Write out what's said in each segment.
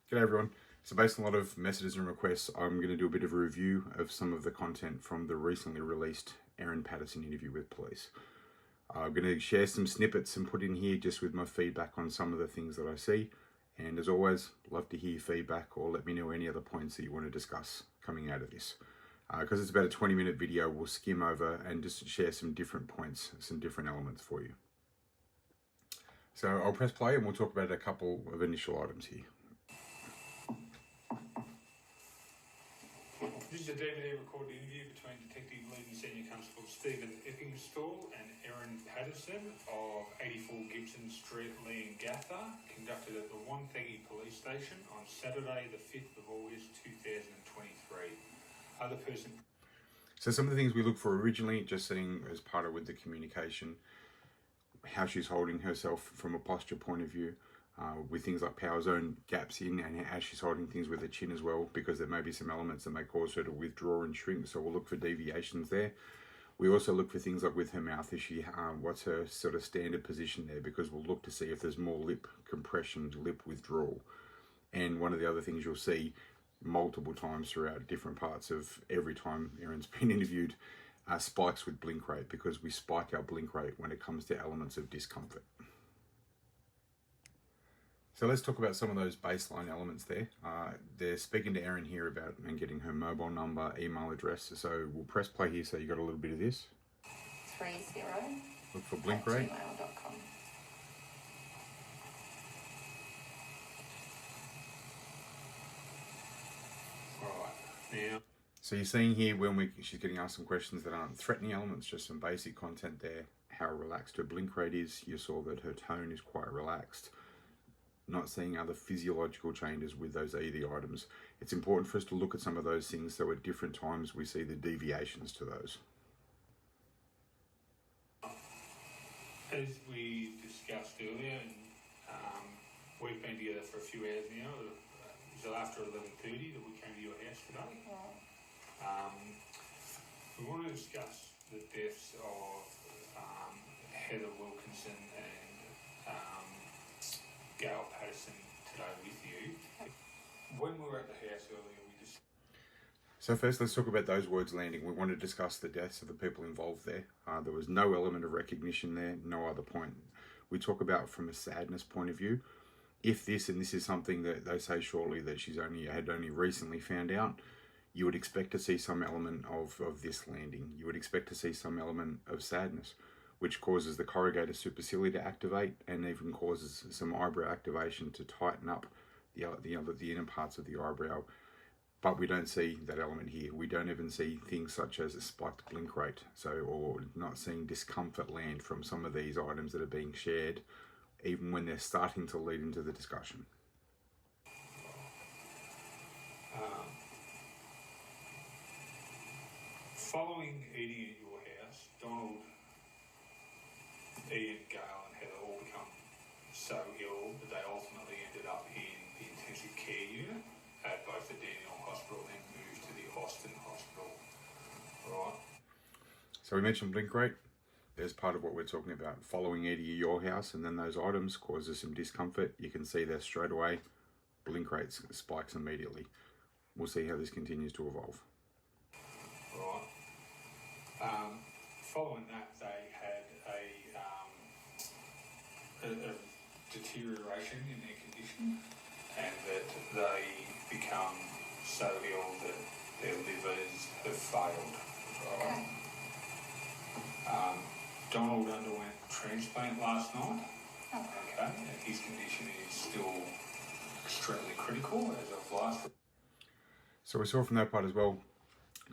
G'day everyone. So based on a lot of messages and requests, I'm going to do a bit of a review of some of the content from the recently released Erin Patterson interview with police. I'm going to share some snippets and put in here just with my feedback on some of the things that I see. And as always, love to hear your feedback or let me know any other points that you want to discuss coming out of this. Because it's about a 20-minute video, we'll skim over and just share some different points, some different elements for you. So I'll press play and we'll talk about a couple of initial items here. This is a DVD recorded interview between Detective Leading Senior Constable Stephen Eppingstall and Erin Patterson of 84 Gibson Street, Leongatha, conducted at the Wonthaggi Police Station on Saturday the 5th of August 2023. So some of the things we look for originally, just seeing as part of with the communication, how she's holding herself from a posture point of view, with things like power zone gaps in, and how she's holding things with her chin as well, because there may be some elements that may cause her to withdraw and shrink, so we'll look for deviations there. We also look for things like with her mouth, is she, what's her sort of standard position there, because we'll look to see if there's more lip compression, lip withdrawal. And one of the other things you'll see multiple times throughout different parts of every time Erin's been interviewed, spikes with blink rate, because we spike our blink rate when it comes to elements of discomfort. So let's talk about some of those baseline elements there. They're speaking to Erin here about and getting her mobile number, email address. So we'll press play here so you got a little bit of this. 30. Look for blink rate. @gmail.com. Alright, now. So you're seeing here when she's getting asked some questions that aren't threatening elements, just some basic content there, how relaxed her blink rate is. You saw that her tone is quite relaxed. Not seeing other physiological changes with those either items. It's important for us to look at some of those things so at different times we see the deviations to those. As we discussed earlier, and we've been together for a few hours now. It was after 11:30 that we came to your house today. We want to discuss the deaths of Heather Wilkinson and Gail Patterson today with you. When we were at the house earlier, we just... So first, let's talk about those words landing. We want to discuss the deaths of the people involved there. There was no element of recognition there, no other point. We talk about from a sadness point of view. If this, and this is something that they say shortly that she's had only recently found out, you would expect to see some element of this landing. You would expect to see some element of sadness, which causes the corrugator supercilii to activate and even causes some eyebrow activation to tighten up the inner parts of the eyebrow. But we don't see that element here. We don't even see things such as a spiked blink rate, or not seeing discomfort land from some of these items that are being shared, even when they're starting to lead into the discussion. Following eating at your house, Donald, Ian, Gail and Heather all become so ill that they ultimately ended up in the intensive care unit at both the Dandenong Hospital and moved to the Austin Hospital. Right. So we mentioned blink rate. There's part of what we're talking about. Following eating at your house, and then those items causes some discomfort. You can see there straight away, blink rate spikes immediately. We'll see how this continues to evolve. Right. Following that, they had a deterioration in their condition, and that they become so ill that their livers have failed. Right. Donald underwent transplant last night. Okay, and his condition is still extremely critical as of last. So we saw from that part as well,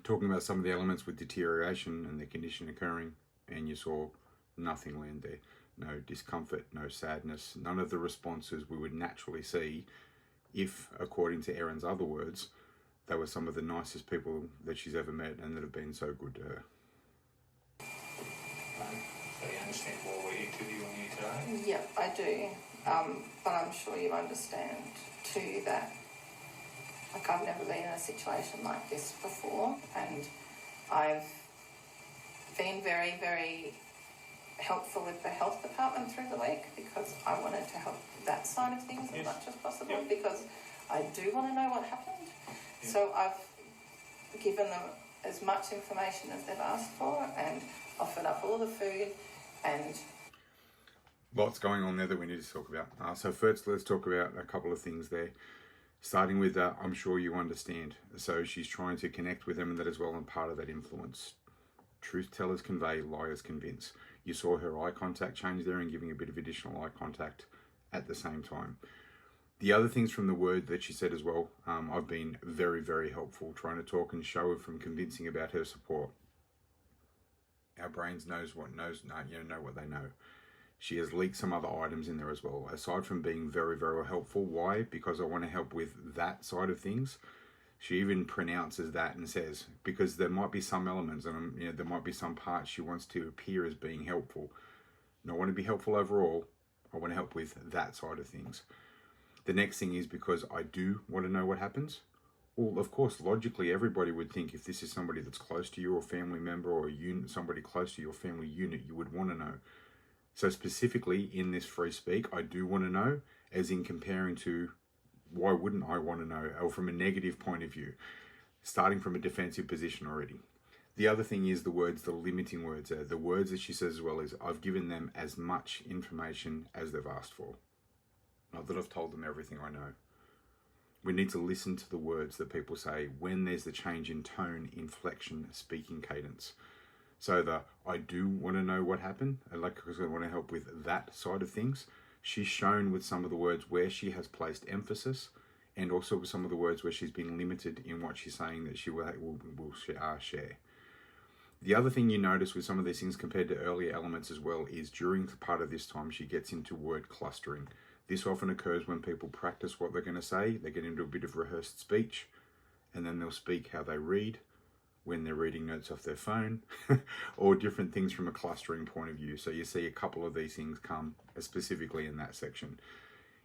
talking about some of the elements with deterioration and the condition occurring, and you saw nothing land there. No discomfort, no sadness, none of the responses we would naturally see if, according to Erin's other words, they were some of the nicest people that she's ever met and that have been so good to her. So you understand why we're interviewing you today? Yep, I do. But I'm sure you understand too that, like, I've never been in a situation like this before, and I've been very, very helpful with the health department through the week because I wanted to help that side of things as much as possible, because I do want to know what happened. Yeah. So I've given them as much information as they've asked for and offered up all the food and... Lots going on there that we need to talk about. So first, let's talk about a couple of things there. Starting with, I'm sure you understand. So she's trying to connect with them and that as well, and part of that influence. Truth tellers convey, liars convince. You saw her eye contact change there and giving a bit of additional eye contact at the same time. The other things from the word that she said as well, I've been very, very helpful trying to talk and show her from convincing about her support. Our brains know what they know. She has leaked some other items in there as well. Aside from being very, very helpful, why? Because I want to help with that side of things. She even pronounces that and says, because there might be some elements and there might be some parts she wants to appear as being helpful. And I want to be helpful overall. I want to help with that side of things. The next thing is because I do want to know what happens. Well, of course, logically, everybody would think if this is somebody that's close to you or family member or somebody close to your family unit, you would want to know. So specifically in this free speak, I do want to know, as in comparing to why wouldn't I want to know, or from a negative point of view, starting from a defensive position already. The other thing is the words, the limiting words there. The words that she says as well is, I've given them as much information as they've asked for. Not that I've told them everything I know. We need to listen to the words that people say when there's the change in tone, inflection, speaking cadence. So I do want to know what happened, because I want to help with that side of things. She's shown with some of the words where she has placed emphasis, and also with some of the words where she's been limited in what she's saying that she will share. The other thing you notice with some of these things compared to earlier elements as well is during part of this time she gets into word clustering. This often occurs when people practice what they're going to say. They get into a bit of rehearsed speech, and then they'll speak how they read when they're reading notes off their phone, or different things from a clustering point of view. So you see a couple of these things come specifically in that section.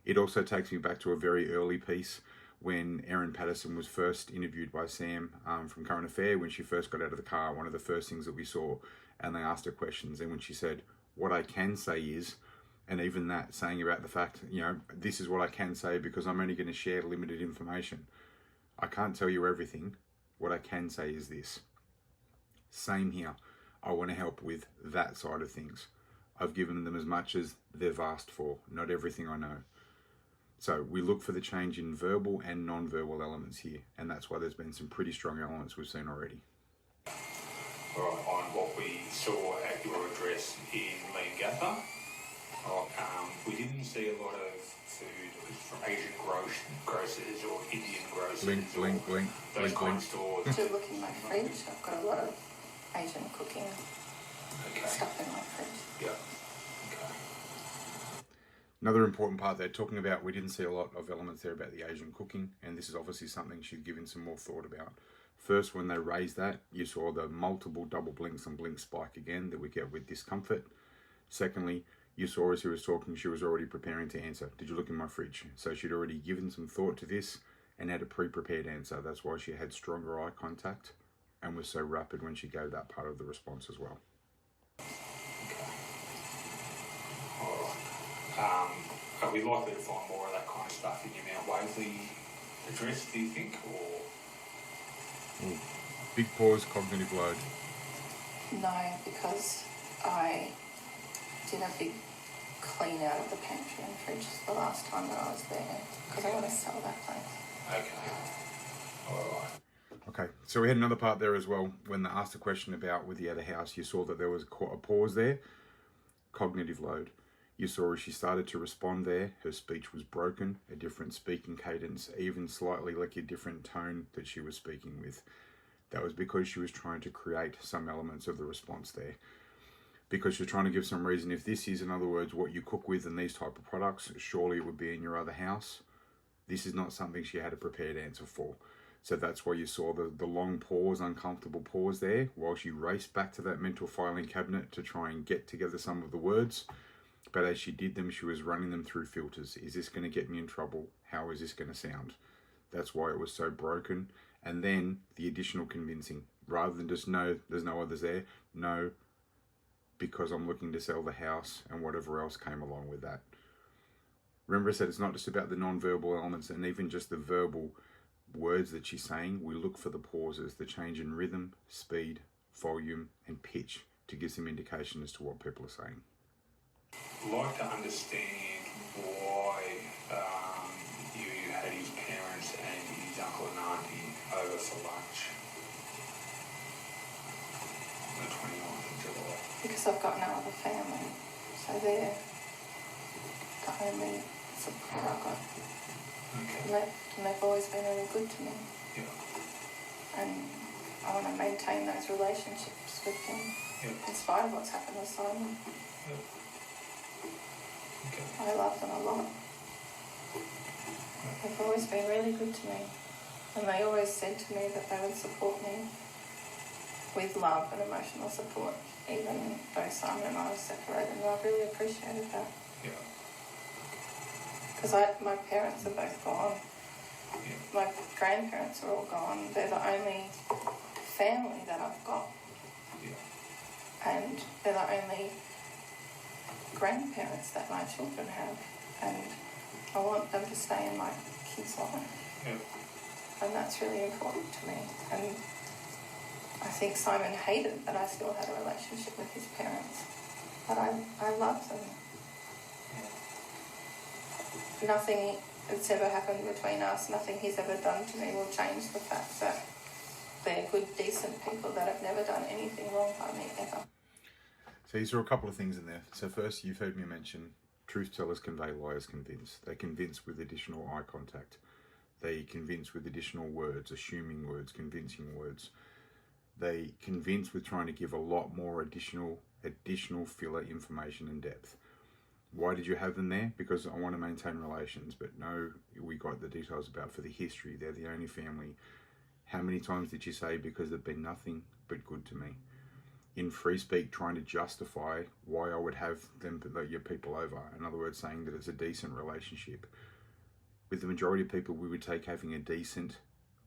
It also takes me back to a very early piece when Erin Patterson was first interviewed by Sam from Current Affair. When she first got out of the car, one of the first things that we saw, and they asked her questions, and when she said, what I can say is, and even that saying about the fact, this is what I can say because I'm only going to share limited information. I can't tell you everything. What I can say is this. Same here. I want to help with that side of things. I've given them as much as they've asked for, not everything I know. So we look for the change in verbal and non-verbal elements here, and that's why there's been some pretty strong elements we've seen already. All right, on what we saw at your address in Leongatha, we didn't see a lot of food from Asian grocers or Indian grocers. Blink. Those kind of stores. To look in my fridge, I've got a lot of Asian cooking stuff in my fridge. Yeah. Okay. Another important part they're talking about, we didn't see a lot of elements there about the Asian cooking, and this is obviously something she's given some more thought about. First, when they raised that, you saw the multiple double blinks and blink spike again that we get with discomfort. Secondly, you saw as she was talking, she was already preparing to answer. Did you look in my fridge? So she'd already given some thought to this and had a pre-prepared answer. That's why she had stronger eye contact and was so rapid when she gave that part of the response as well. Okay. All right. Are we likely to find more of that kind of stuff in your Mount Waverley address, do you think? Or Big pause, cognitive load. No, because I did a big clean out of the pantry and fridge the last time that I was there because I want to sell that place. Okay. All right. Okay, so we had another part there as well. When they asked a question about with the other house, you saw that there was a pause there. Cognitive load. You saw as she started to respond there, her speech was broken, a different speaking cadence, even slightly like a different tone that she was speaking with. That was because she was trying to create some elements of the response there. Because she's trying to give some reason. If this is, in other words, what you cook with and these type of products, surely it would be in your other house. This is not something she had a prepared answer for. So that's why you saw the long pause, uncomfortable pause there, while she raced back to that mental filing cabinet to try and get together some of the words. But as she did them, she was running them through filters. Is this going to get me in trouble? How is this going to sound? That's why it was so broken. And then the additional convincing. Rather than just, no, there's no others there. No, because I'm looking to sell the house and whatever else came along with that. Remember I said it's not just about the non-verbal elements and even just the verbal words that she's saying. We look for the pauses, the change in rhythm, speed, volume and pitch to give some indication as to what people are saying. I'd like to understand why you had his parents and his uncle and auntie over for lunch on the 29th of July. Because I've got no other family, so they're the only support I've got Okay. left, and they've always been really good to me. Yeah. And I want to maintain those relationships with them, Yeah. in spite of what's happened with Simon. Yeah. Okay. I love them a lot. They've always been really good to me, and they always said to me that they would support me with love and emotional support, even though Simon and I were separated, and I really appreciated that. Yeah. Because my parents are both gone. Yeah. My grandparents are all gone. They're the only family that I've got. Yeah. And they're the only grandparents that my children have. And I want them to stay in my kids' life. Yeah. And that's really important to me. And I think Simon hated that I still had a relationship with his parents. But I love them. Nothing that's ever happened between us, nothing he's ever done to me will change the fact that they're good, decent people that have never done anything wrong by me ever. So you saw a couple of things in there. So first, you've heard me mention truth tellers convey, liars convince. They convince with additional eye contact. They convince with additional words, assuming words, convincing words. They convince with trying to give a lot more additional filler information and depth. Why did you have them there? Because I want to maintain relations, but no, we got the details about for the history. They're the only family. How many times did you say, because they've been nothing but good to me? In free speak, trying to justify why I would have them, your people over. In other words, saying that it's a decent relationship. With the majority of people, we would take having a decent,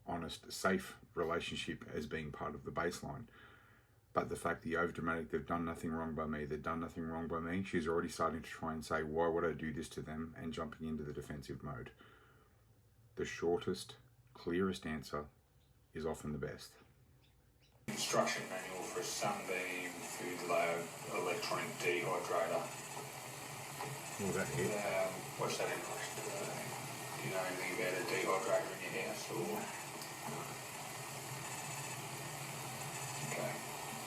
honest, safe relationship as being part of the baseline. But the fact that you're overdramatic, they've done nothing wrong by me, they've done nothing wrong by me, she's already starting to try and say, why would I do this to them, and jumping into the defensive mode. The shortest, clearest answer is often the best. Instruction manual for a Sunbeam Food Lab electronic dehydrator. What was that here? What's that in relation to? Do you know anything about a dehydrator in your house? Or? Okay.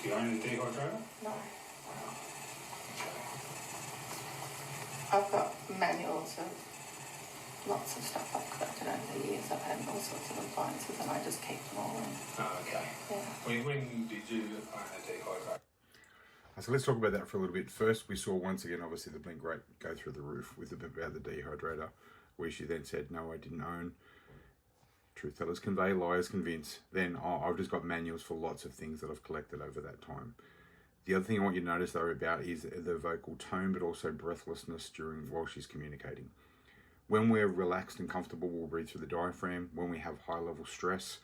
Do you own a dehydrator? No. Okay. I've got manuals of lots of stuff I've collected over the years. I've had all sorts of appliances and I just keep them all in. Oh, okay. Yeah. When did you own a dehydrator? So let's talk about that for a little bit. First, we saw once again, obviously, the blink rate go through the roof with the bit about the dehydrator, where she then said, no, I didn't own. Truth tellers convey, liars convince. Then, I've just got manuals for lots of things that I've collected over that time. The other thing I want you to notice, though, about is the vocal tone, but also breathlessness while she's communicating. When we're relaxed and comfortable, we'll breathe through the diaphragm. When we have high-level stress,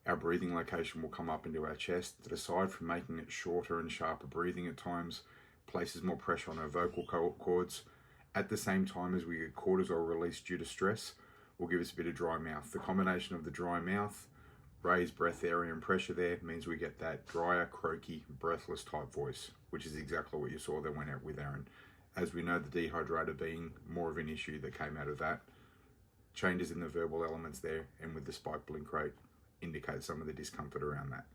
our breathing location will come up into our chest. That aside from making it shorter and sharper breathing at times, places more pressure on our vocal cords. At the same time as we get cortisol released due to stress, will give us a bit of dry mouth. The combination of the dry mouth, raised breath area and pressure there means we get that drier, croaky, breathless type voice, which is exactly what you saw that went out with Erin. As we know, the dehydrator being more of an issue that came out of that. Changes in the verbal elements there and with the spike blink rate indicate some of the discomfort around that.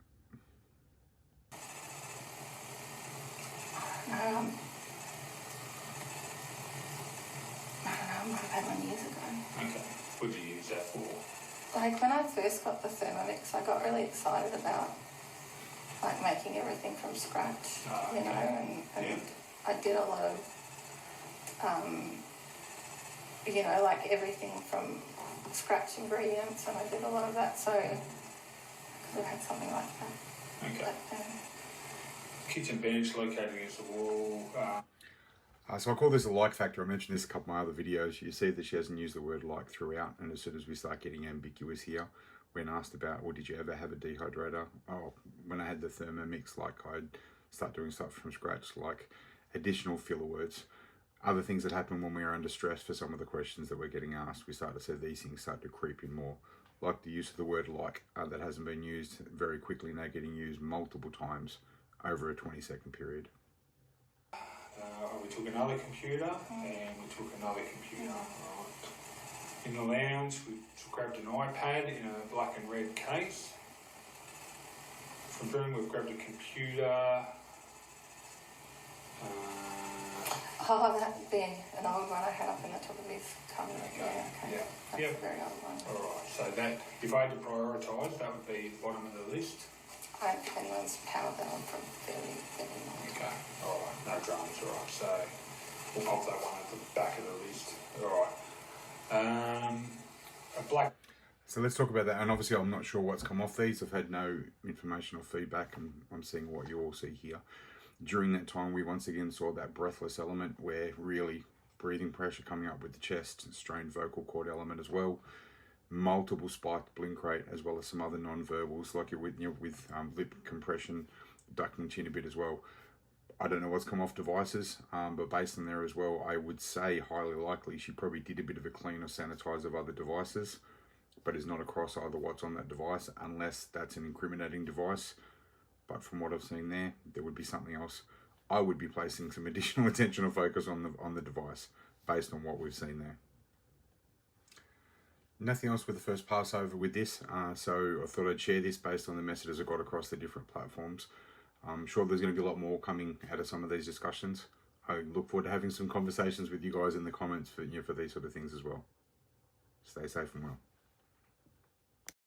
I don't know, I might have had one years ago. Okay. What did you use that for? Like when I first got the Thermomix, I got really excited about like making everything from scratch, Oh, you know, okay. and Yeah. I did a lot of, you know, like everything from scratch ingredients, and I did a lot of that, so I could have had something like that. Okay. But, Kitchen bench located against the wall. So I call this a like factor. I mentioned this a couple of my other videos. You see that she hasn't used the word like throughout, and as soon as we start getting ambiguous here, when asked about, well, did you ever have a dehydrator? Oh, when I had the Thermomix, like I'd start doing stuff from scratch, like additional filler words. Other things that happen when we are under stress for some of the questions that we're getting asked, we start to see these things start to creep in more. Like the use of the word like, that hasn't been used very quickly, now getting used multiple times over a 20-second period. We took another computer and we took another computer. Right. In the lounge, we grabbed an iPad in a black and red case. From room, we've grabbed a computer. Oh, that'd be an old one I had up in the top of this cupboard. Okay. Yeah, okay. Yeah. That's a very old one. Alright, so that, if I had to prioritise, that would be the bottom of the list. I don't think anyone's powered that on from fairly long. Okay, alright, no dramas, alright, so we'll pop that one at the back of the list. Alright. A black... So let's talk about that. And obviously I'm not sure what's come off these. I've had no information or feedback, and I'm seeing what you all see here. During that time, we once again saw that breathless element, where really breathing pressure coming up with the chest, strained vocal cord element as well, multiple spiked blink rate, as well as some other non-verbals like with lip compression, ducking chin a bit as well. I don't know what's come off devices, but based on there as well, I would say highly likely she probably did a bit of a clean or sanitize of other devices, but is not across either what's on that device, unless that's an incriminating device. But from what I've seen there would be something else. I would be placing some additional attention or focus on the device based on what we've seen there. Nothing else with the first pass over with this, so I thought I'd share this based on the messages I got across the different platforms. I'm sure there's going to be a lot more coming out of some of these discussions. I look forward to having some conversations with you guys in the comments for these sort of things as well. Stay safe and well.